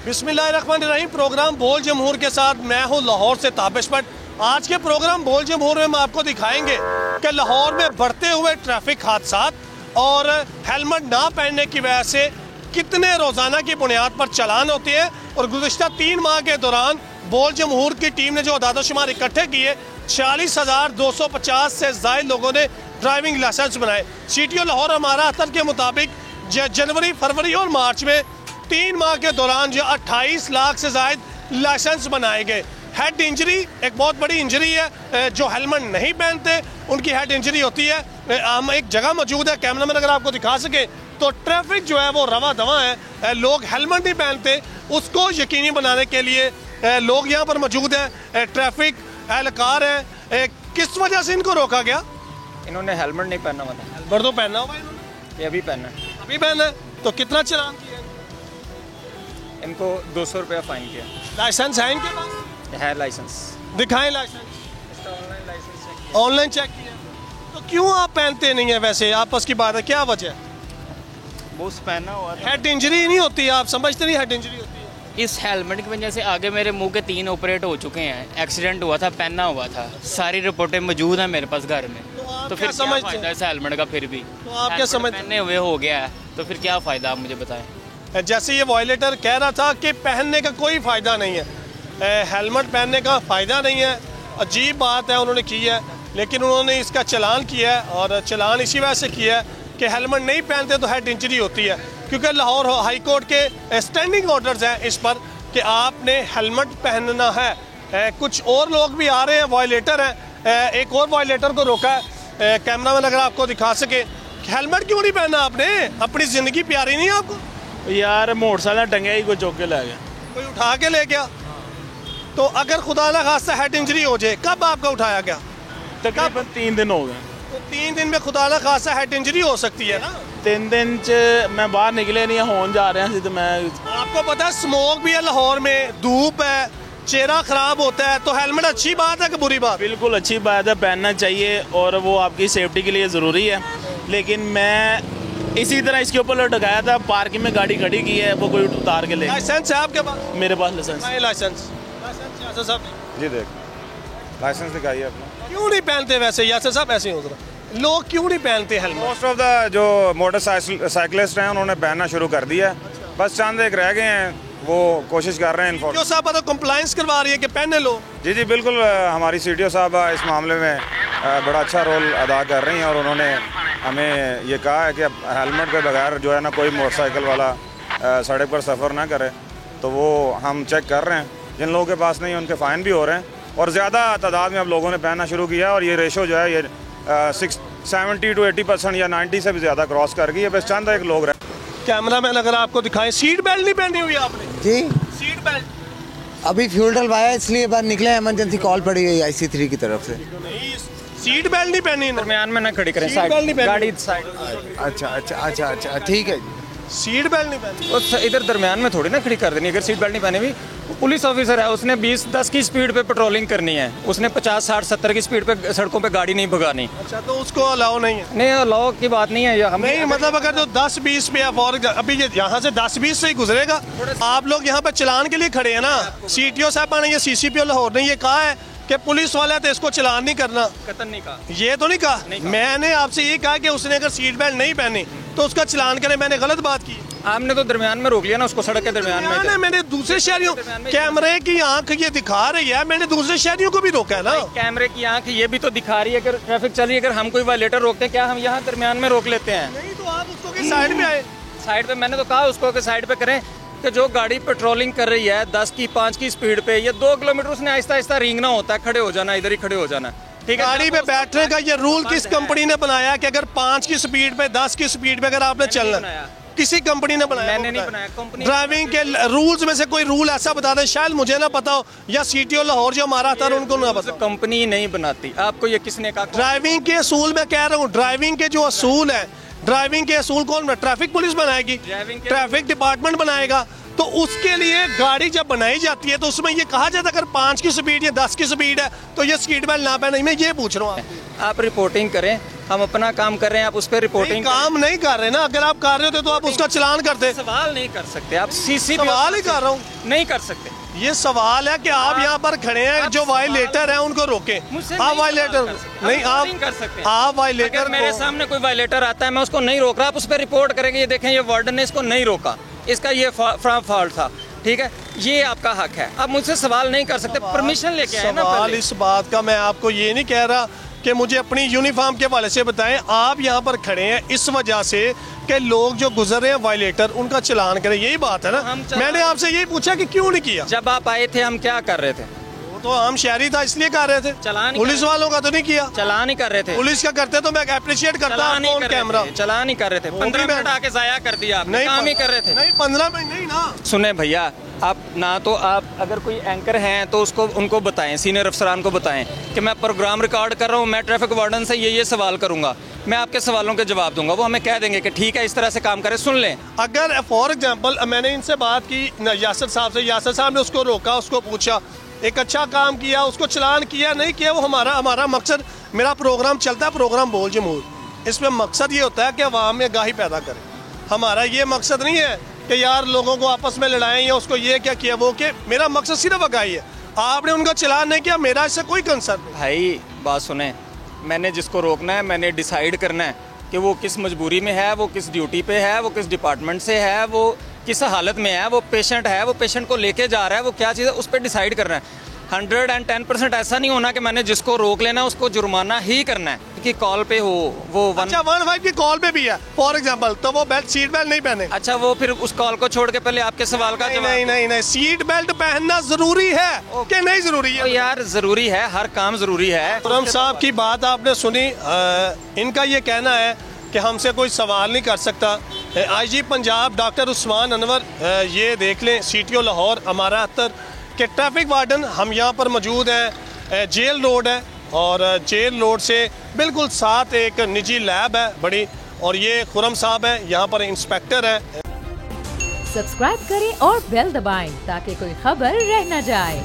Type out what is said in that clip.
बिस्मिल्लाहिर्रहमानिर्रहीम। प्रोग्राम बोल जमहूर के साथ मैं हूँ लाहौर से ताबिश भट्ट। आज के प्रोग्राम बोल जमहूर में हम आपको दिखाएंगे कि लाहौर में बढ़ते हुए ट्रैफिक हादसात और हेलमेट ना पहनने की वजह से कितने रोज़ाना की बुनियाद पर चालान होते हैं। और गुज़िश्ता 3 माह के दौरान बोल जमहूर की टीम ने जो अदाद-ओ-शुमार इकट्ठे किए, 46,250 से ज़ायद लोगों ने ड्राइविंग लाइसेंस बनाए। CTO लाहौर हमारा अतर के मुताबिक जनवरी, फरवरी और मार्च में 3 माह के दौरान जो 28 लाख से ज़ायद लाइसेंस बनाए गए। हेड इंजरी एक बहुत बड़ी इंजरी है, जो हेलमेट नहीं पहनते उनकी हेड इंजरी होती है। हम एक जगह मौजूद है, कैमरा मैन अगर आपको दिखा सके तो ट्रैफिक जो है वो रवा दवा है। लोग हेलमेट नहीं पहनते, उसको यकीनी बनाने के लिए लोग यहाँ पर मौजूद हैं। ट्रैफिक एहलकार है, किस वजह से इनको रोका गया? इन्होंने हेलमेट नहीं पहना हुआ था। हेलमेट तो पहना हुआ इन्होंने, ये अभी पहना है। अभी पहना है तो कितना चालान किया? इनको 200 रुपया फाइन किया। लाइसेंस है इनके पास? है लाइसेंस। दिखाएं लाइसेंस। इसका online licence check online check किया तो क्यों आप पहनते नहीं है? वैसे आपस की बात है, क्या वजह है? वो पहना हुआ था। हेड इंजरी नहीं होती, आप समझते नहीं हेड इंजरी होती है? इस हेलमेट की वजह से आगे मेरे मुंह के 3 ऑपरेट हो चुके हैं। एक्सीडेंट हुआ था, पहना हुआ था, सारी रिपोर्टें मौजूद हैं मेरे पास घर में। तो फिर क्या फायदा इस हेलमेट का? फिर भी तो आप क्या समझते? पहने हुए हो गया है तो फिर क्या फ़ायदा, आप मुझे बताएं। जैसे ये वायलेटर कह रहा था कि पहनने का कोई फ़ायदा नहीं है, हेलमेट पहनने का फ़ायदा नहीं है। अजीब बात है उन्होंने की है, लेकिन उन्होंने इसका चालान किया है और चालान इसी वजह से किया है कि हेलमेट नहीं पहनते तो हेड इंजरी होती है। क्योंकि लाहौर हाई कोर्ट के स्टैंडिंग ऑर्डर्स हैं इस पर कि आपने हेलमेट पहनना है। कुछ और लोग भी आ रहे हैं, वायलेटर हैं। एक और वायलेटर को रोका है, कैमरा मैन अगर आपको दिखा सके। हेलमेट क्यों नहीं पहना आपने? अपनी ज़िंदगी प्यारी नहीं है आपको? यार मोटरसाइकिल टंगे ही कोई चौक के ले गया, कोई उठा के ले गया। तो अगर खुदा ना खास्ता हेड इंजरी हो जाए, कब आपका उठाया गया? तकरीबन 3 दिन हो गए। तो 3 दिन में खुदा ना खास्ता हेड इंजरी हो सकती है ना। 3 दिन च मैं बाहर निकले नहीं, होन जा रहे हैं तो मैं। आपको पता है स्मोक भी है लाहौर में, धूप है, चेहरा खराब होता है, तो हेलमेट अच्छी बात है कि बुरी बात? बिल्कुल अच्छी बात है, पहनना चाहिए और वो आपकी सेफ्टी के लिए ज़रूरी है। लेकिन मैं इसी तरह इसके ऊपर लटकाया था, पार्किंग में गाड़ी खड़ी की है, वो कोई उतार के ले। लाइसेंस है आपके पास? मेरे पास लाइसेंस। लाइसेंस जी देख, लाइसेंस दिखाइए अपना। क्यों नहीं पहनते वैसे यासर साहब? ऐसे ही होता, लोग क्यों नहीं पहनते हेलमेट? मोस्ट ऑफ द जो मोटरसाइकिलिस्ट हैं उन्होंने पहनना शुरू कर दिया है, बस चंद एक रह गए हैं, वो कोशिश कर रहे हैं। CTO साहब तो कंप्लाइंस करवा रही है कि पहने लो। जी जी बिल्कुल, हमारी CTO साहब इस मामले में बड़ा अच्छा रोल अदा कर रही हैं और उन्होंने हमें ये कहा है कि हेलमेट के बगैर जो है ना कोई मोटरसाइकिल वाला सड़क पर सफ़र ना करे। तो वो हम चेक कर रहे हैं, जिन लोगों के पास नहीं उनके फ़ाइन भी हो रहे हैं और ज़्यादा तादाद में अब लोगों ने पहनना शुरू किया और ये रेशो जो है ये 70 to 80% या 90 से भी ज़्यादा क्रॉस कर गई है। बस चंद एक लोग रहे। कैमरा मैन अगर आपको दिखाएं, सीट बेल्ट नहीं पहनी हुई आपने? जी सीट बेल्ट अभी फ्यूल डलवाया इसलिए बाहर निकले, इमरजेंसी कॉल पड़ी हुई IC3 की तरफ से। सीट बेल्ट नहीं पहनी ना? दरमियान में ना खड़ी करें, सीट बेल्ट नहीं पहनी? गाड़ी साइड। अच्छा ठीक है। सीट बेल्ट नहीं पहनी? उस इधर दरमियान में थोड़ी ना खड़ी कर देनी। अगर सीट बेल्ट नहीं पहनी हुई, पुलिस ऑफिसर है, उसने 20-10 की स्पीड पे पेट्रोलिंग करनी है, उसने 50-60-70 की स्पीड पे सड़कों पे गाड़ी नहीं भगानी। अच्छा, तो उसको अलाउ नहीं है? नहीं, अलाउ की बात नहीं है। हम नहीं, मतलब अगर जो 10-20 पे अभी यहाँ से 10-20 से ही गुजरेगा। आप लोग यहाँ पे चलान के लिए खड़े हैं ना। CTO साहब ने, ये CCPO लाहौर ने ये कहा है कि पुलिस वाला तो इसको चलान नहीं करना। कतन नहीं कहा, ये तो नहीं कहा। मैंने आपसे ये कहा कि उसने अगर सीट बेल्ट नहीं पहनी तो उसका चलान करें। मैंने गलत बात की? आपने तो दरमियान में रोक लिया ना उसको, सड़क के दरमियान में। मैंने दूसरे शहरियों, कैमरे की आंख ये दिखा रही है, मैंने दूसरे शहरियों को भी रोका है ना। कैमरे की आंख ये भी तो दिखा रही है अगर ट्रैफिक चल रही है। अगर हम कोई वायलेटर रोकते हैं, क्या हम यहाँ दरमियान में रोक लेते हैं? नहीं, तो आप उसको साइड में आए। साइड पे मैंने तो कहा उसको कि साइड पे करें कि जो गाड़ी पेट्रोलिंग कर रही है 10 की 5 की स्पीड पे, ये 2 किलोमीटर उसने आहिस्ता आहिस्ता रेंगना होता है, खड़े हो जाना, इधर ही खड़े हो जाना। ठीक है, गाड़ी पे बैठने का ये रूल किस कंपनी ने बनाया कि अगर 5 की स्पीड पे, 10 की स्पीड पे अगर आपने चलना? किसी कंपनी ने बनाया? मैंने नहीं बनाया। कंपनी ड्राइविंग के रूल्स में से कोई रूल ऐसा बता दें, शायद मुझे ना पता हो या CTO लाहौर जो हमारा था उनको ना पता। कंपनी नहीं बनाती। आपको ये किसने कहा? ड्राइविंग के असूल में कह रहा हूँ, ड्राइविंग के जो असूल है, ड्राइविंग के असूल कौन? ट्रैफिक पुलिस बनाएगी, ट्रैफिक डिपार्टमेंट बनाएगा। तो उसके लिए गाड़ी जब बनाई जाती है तो उसमें ये कहा जाता है अगर 5 की स्पीड या 10 की स्पीड है तो ये सीट बेल्ट ना पहने। मैं ये पूछ रहा हूँ आप रिपोर्टिंग करें, हम अपना काम कर रहे हैं, आप उस पर रिपोर्टिंग काम नहीं कर रहे ना। अगर आप कर रहे होते तो आप उसका चलान करते। सवाल नहीं कर सकते आप, सीसी सवाल ही कर रहा हूँ, नहीं कर सकते। ये सवाल है कि आप यहाँ पर खड़े हैं, जो वायलेटर है उनको रोकें। आप वायलेटर नहीं, आप कर सकते हैं। आप वायलेटर मेरे सामने कोई वायलेटर आता है, मैं उसको नहीं रोक रहा, आप उस पर रिपोर्ट करेंगे। ये देखें, ये वार्डन ने इसको नहीं रोका, इसका ये फॉल्ट था, ठीक है, ये आपका हक है। आप मुझसे सवाल नहीं कर सकते, परमिशन लेके आए ना। सवाल इस बात का, मैं आपको ये नहीं कह रहा कि मुझे अपनी यूनिफॉर्म के हवाले से बताएं। आप यहाँ पर खड़े हैं इस वजह से कि लोग जो गुजर रहे हैं वायलेटर, उनका चलान करें, यही बात है ना। मैंने आपसे यही पूछा कि क्यों नहीं किया। जब आप आए थे हम क्या कर रहे थे? वो तो हम शहरी था इसलिए कर रहे थे, चलान। पुलिस वालों का तो नहीं किया, चलान ही कर रहे थे। पुलिस का करते तो मैं अप्रिशिएट करता ऑन कैमरा। चलान ही कर रहे थे, 15 मिनट आके जाया कर दिया आपने, नहीं काम ही कर रहे थे। नहीं 15 मिनट नहीं ना। सुने भैया, आप ना तो आप अगर कोई एंकर हैं तो उसको उनको बताएं, सीनियर अफसरान को बताएं कि मैं प्रोग्राम रिकॉर्ड कर रहा हूँ, मैं ट्रैफिक वार्डन से ये सवाल करूंगा, मैं आपके सवालों के जवाब दूंगा। वो हमें कह देंगे कि ठीक है, इस तरह से काम करें, सुन लें। अगर फॉर एग्जांपल मैंने इनसे बात की यासर साहब से, यासर साहब ने उसको रोका, उसको पूछा, एक अच्छा काम किया, उसको चलान किया, नहीं किया, वो हमारा मकसद, मेरा प्रोग्राम चलता है प्रोग्राम बोल जमहूर, इसमें मकसद ये होता है कि अवाम में आगाही पैदा करें। हमारा ये मकसद नहीं है कि यार लोगों को आपस में लड़ाएं या उसको ये क्या किया वो कि, मेरा मकसद सिर्फ आगाही है। आपने उनका चलान नहीं किया, मेरा इससे कोई कंसर्न नहीं। भाई बात सुने, मैंने जिसको रोकना है, मैंने डिसाइड करना है कि वो किस मजबूरी में है, वो किस ड्यूटी पे है, वो किस डिपार्टमेंट से है, वो किस हालत में है, वो पेशेंट को लेके जा रहा है, वो क्या चीज़ है, उस पर डिसाइड करना है। 110% ऐसा नहीं होना कि मैंने जिसको रोक लेना उसको जुर्माना ही करना है कि कॉल पे हो वो अच्छा 15 की कॉल पे भी है फॉर एग्जांपल, तो वो सीट बेल्ट नहीं पहने। अच्छा, वो फिर उस कॉल को छोड़ के पहले आपके सवाल का जवाब। नहीं, सीट बेल्ट पहनना जरूरी है कि नहीं जरूरी है? यार जरूरी है, हर काम जरूरी है। खुर्रम साहब की बात आपने सुनी, इनका ये कहना है कि हमसे कोई सवाल नहीं कर सकता। IG पंजाब डॉक्टर उस्मान अनवर, ये देख लें, CTO लाहौर हमारा अतर कि ट्रैफिक वार्डन हम यहाँ पर मौजूद हैं। जेल रोड है और जेल रोड से बिल्कुल साथ एक निजी लैब है बड़ी, और ये खुर्रम साहब है, यहाँ पर इंस्पेक्टर है। सब्सक्राइब करें और बेल दबाएं ताकि कोई खबर रह न जाए।